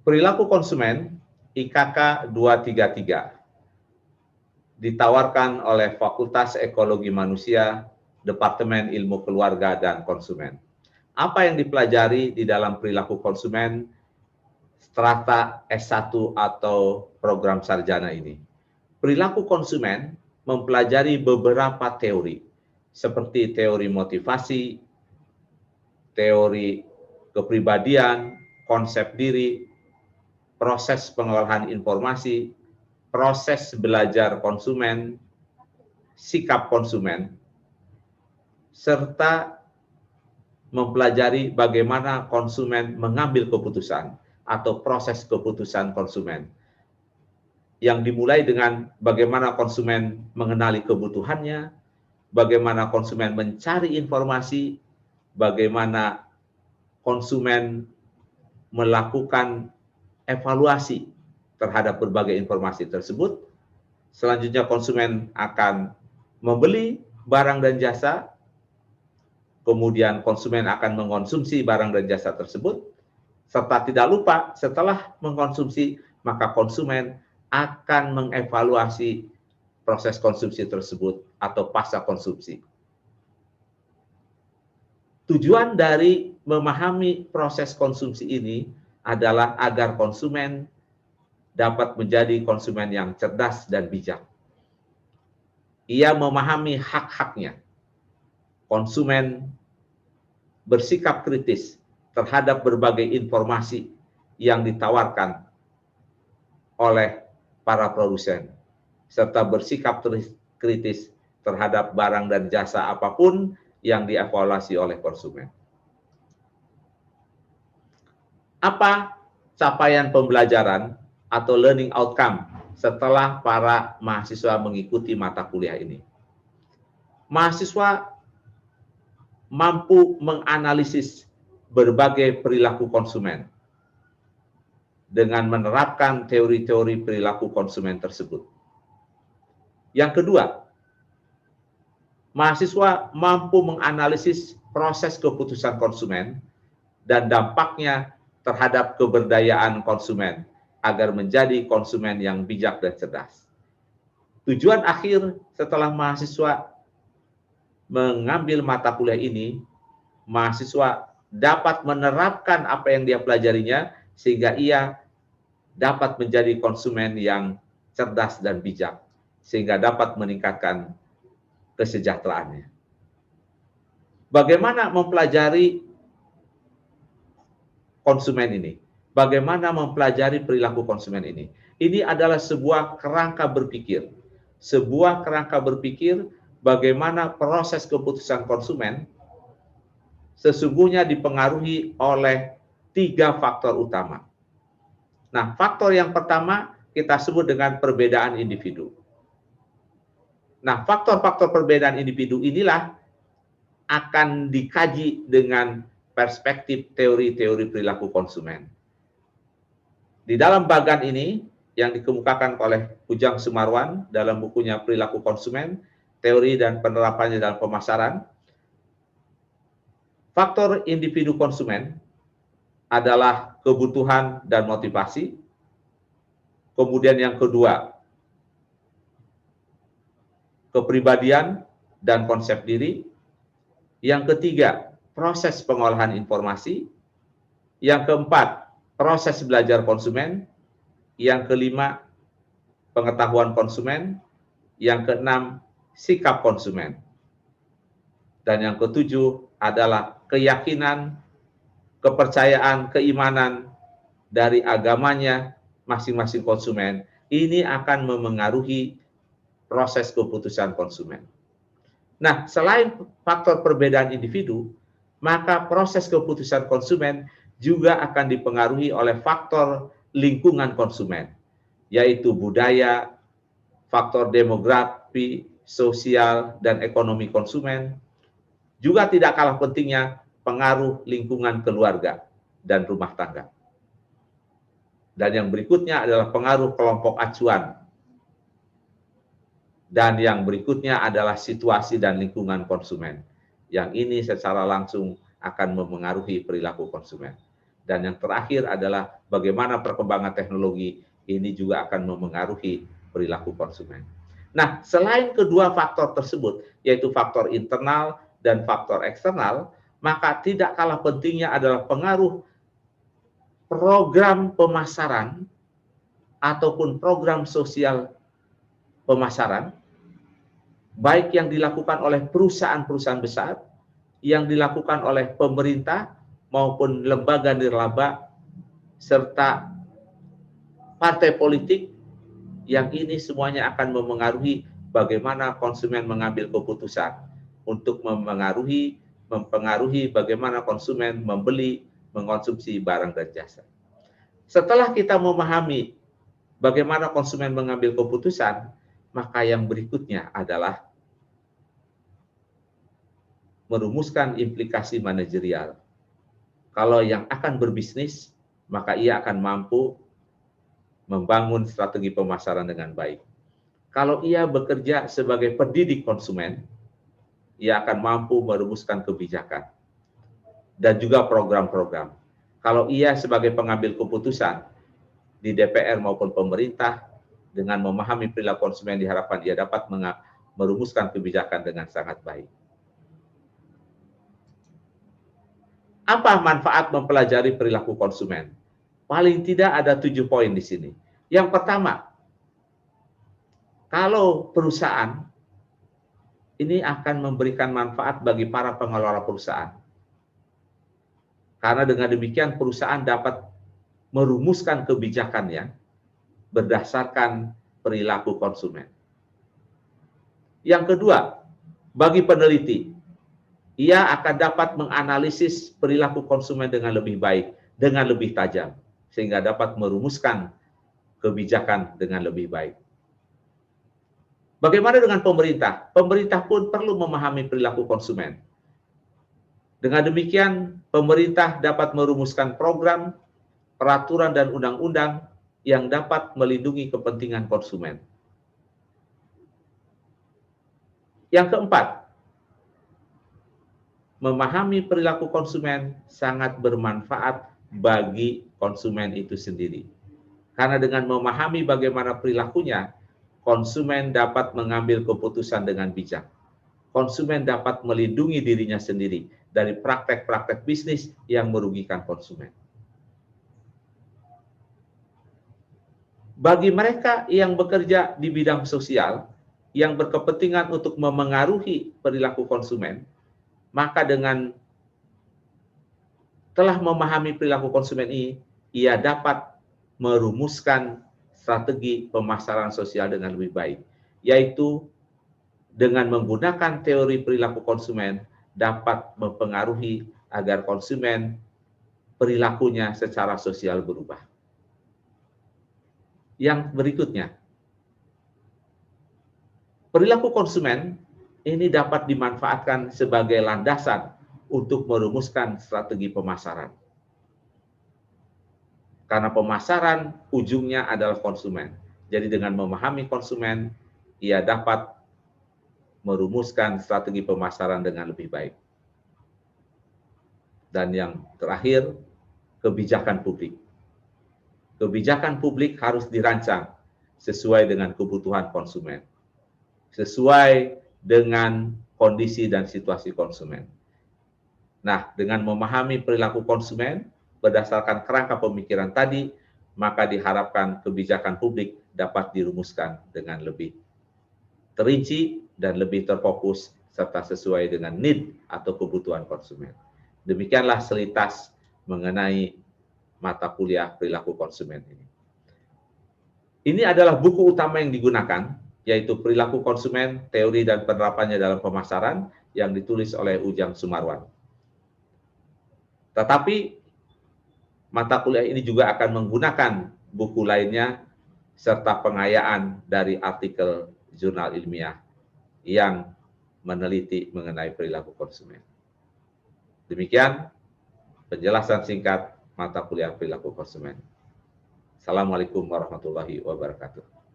Perilaku konsumen IKK 233 ditawarkan oleh Fakultas Ekologi Manusia, Departemen Ilmu Keluarga dan Konsumen. Apa yang dipelajari di dalam perilaku konsumen strata S1 atau program sarjana ini? Perilaku konsumen mempelajari beberapa teori, seperti teori motivasi, teori kepribadian, konsep diri, proses pengolahan informasi, proses belajar konsumen, sikap konsumen, serta mempelajari bagaimana konsumen mengambil keputusan atau proses keputusan konsumen. Yang dimulai dengan bagaimana konsumen mengenali kebutuhannya, bagaimana konsumen mencari informasi, bagaimana konsumen melakukan evaluasi terhadap berbagai informasi tersebut. Selanjutnya konsumen akan membeli barang dan jasa, kemudian konsumen akan mengkonsumsi barang dan jasa tersebut, serta tidak lupa setelah mengkonsumsi, maka konsumen akan mengevaluasi proses konsumsi tersebut atau pasca konsumsi. Tujuan dari memahami proses konsumsi ini adalah agar konsumen dapat menjadi konsumen yang cerdas dan bijak. Ia memahami hak-haknya. Konsumen bersikap kritis terhadap berbagai informasi yang ditawarkan oleh para produsen, serta bersikap kritis terhadap barang dan jasa apapun yang dievaluasi oleh konsumen. Apa capaian pembelajaran atau learning outcome setelah para mahasiswa mengikuti mata kuliah ini? Mahasiswa mampu menganalisis berbagai perilaku konsumen dengan menerapkan teori-teori perilaku konsumen tersebut. Yang kedua, mahasiswa mampu menganalisis proses keputusan konsumen dan dampaknya terhadap keberdayaan konsumen agar menjadi konsumen yang bijak dan cerdas. Tujuan akhir setelah mahasiswa mengambil mata kuliah ini, mahasiswa dapat menerapkan apa yang dia pelajarinya sehingga ia dapat menjadi konsumen yang cerdas dan bijak, sehingga dapat meningkatkan kesejahteraannya. Bagaimana mempelajari konsumen ini? Bagaimana mempelajari perilaku konsumen ini? Ini adalah sebuah kerangka berpikir. Sebuah kerangka berpikir bagaimana proses keputusan konsumen sesungguhnya dipengaruhi oleh 3 faktor utama. Nah, faktor yang pertama kita sebut dengan perbedaan individu. Nah, faktor-faktor perbedaan individu inilah akan dikaji dengan perspektif teori-teori perilaku konsumen. Di dalam bagan ini yang dikemukakan oleh Ujang Sumarwan dalam bukunya Perilaku Konsumen, Teori dan Penerapannya dalam Pemasaran, faktor individu konsumen adalah kebutuhan dan motivasi. Kemudian yang kedua, kepribadian dan konsep diri. Yang ketiga, proses pengolahan informasi. Yang keempat, proses belajar konsumen. Yang kelima, pengetahuan konsumen. Yang keenam, sikap konsumen. Dan yang ketujuh adalah keyakinan, kepercayaan, keimanan dari agamanya masing-masing konsumen. Ini akan memengaruhi proses keputusan konsumen. Nah, selain faktor perbedaan individu, maka proses keputusan konsumen juga akan dipengaruhi oleh faktor lingkungan konsumen, yaitu budaya, faktor demografi, sosial, dan ekonomi konsumen. Juga tidak kalah pentingnya pengaruh lingkungan keluarga dan rumah tangga. Dan yang berikutnya adalah pengaruh kelompok acuan. Dan yang berikutnya adalah situasi dan lingkungan konsumen. Yang ini secara langsung akan memengaruhi perilaku konsumen. Dan yang terakhir adalah bagaimana perkembangan teknologi ini juga akan memengaruhi perilaku konsumen. Nah, selain kedua faktor tersebut, yaitu faktor internal dan faktor eksternal, maka tidak kalah pentingnya adalah pengaruh program pemasaran ataupun program sosial pemasaran, baik yang dilakukan oleh perusahaan-perusahaan besar, yang dilakukan oleh pemerintah maupun lembaga nirlaba, serta partai politik, yang ini semuanya akan memengaruhi bagaimana konsumen mengambil keputusan untuk mempengaruhi bagaimana konsumen membeli, mengkonsumsi barang dan jasa. Setelah kita memahami bagaimana konsumen mengambil keputusan, maka yang berikutnya adalah merumuskan implikasi manajerial. Kalau yang akan berbisnis, maka ia akan mampu membangun strategi pemasaran dengan baik. Kalau ia bekerja sebagai pendidik konsumen, ia akan mampu merumuskan kebijakan dan juga program-program. Kalau ia sebagai pengambil keputusan di DPR maupun pemerintah, dengan memahami perilaku konsumen diharapkan ia dapat merumuskan kebijakan dengan sangat baik. Apa manfaat mempelajari perilaku konsumen? Paling tidak ada 7 poin di sini. Yang pertama, kalau perusahaan ini akan memberikan manfaat bagi para pengelola perusahaan. Karena dengan demikian perusahaan dapat merumuskan kebijakannya berdasarkan perilaku konsumen. Yang kedua, bagi peneliti, ia akan dapat menganalisis perilaku konsumen dengan lebih baik, dengan lebih tajam, sehingga dapat merumuskan kebijakan dengan lebih baik. Bagaimana dengan pemerintah? Pemerintah pun perlu memahami perilaku konsumen. Dengan demikian, pemerintah dapat merumuskan program, peraturan, dan undang-undang yang dapat melindungi kepentingan konsumen. Yang keempat, memahami perilaku konsumen sangat bermanfaat bagi konsumen itu sendiri. Karena dengan memahami bagaimana perilakunya, konsumen dapat mengambil keputusan dengan bijak. Konsumen dapat melindungi dirinya sendiri dari praktek-praktek bisnis yang merugikan konsumen. Bagi mereka yang bekerja di bidang sosial, yang berkepentingan untuk memengaruhi perilaku konsumen, maka dengan telah memahami perilaku konsumen ini, ia dapat merumuskan strategi pemasaran sosial dengan lebih baik, yaitu dengan menggunakan teori perilaku konsumen dapat mempengaruhi agar konsumen perilakunya secara sosial berubah. Yang berikutnya, perilaku konsumen ini dapat dimanfaatkan sebagai landasan untuk merumuskan strategi pemasaran. Karena pemasaran ujungnya adalah konsumen. Jadi dengan memahami konsumen, ia dapat merumuskan strategi pemasaran dengan lebih baik. Dan yang terakhir, kebijakan publik. Kebijakan publik harus dirancang sesuai dengan kebutuhan konsumen, sesuai dengan kondisi dan situasi konsumen. Nah, dengan memahami perilaku konsumen berdasarkan kerangka pemikiran tadi, maka diharapkan kebijakan publik dapat dirumuskan dengan lebih terinci dan lebih terfokus serta sesuai dengan need atau kebutuhan konsumen. Demikianlah selintas mengenai mata kuliah perilaku konsumen ini. Ini adalah buku utama yang digunakan, yaitu Perilaku Konsumen, Teori dan Penerapannya dalam Pemasaran, yang ditulis oleh Ujang Sumarwan. Tetapi mata kuliah ini juga akan menggunakan buku lainnya serta pengayaan dari artikel jurnal ilmiah yang meneliti mengenai perilaku konsumen. Demikian penjelasan singkat mata kuliah perilaku konsumen. Assalamualaikum warahmatullahi wabarakatuh.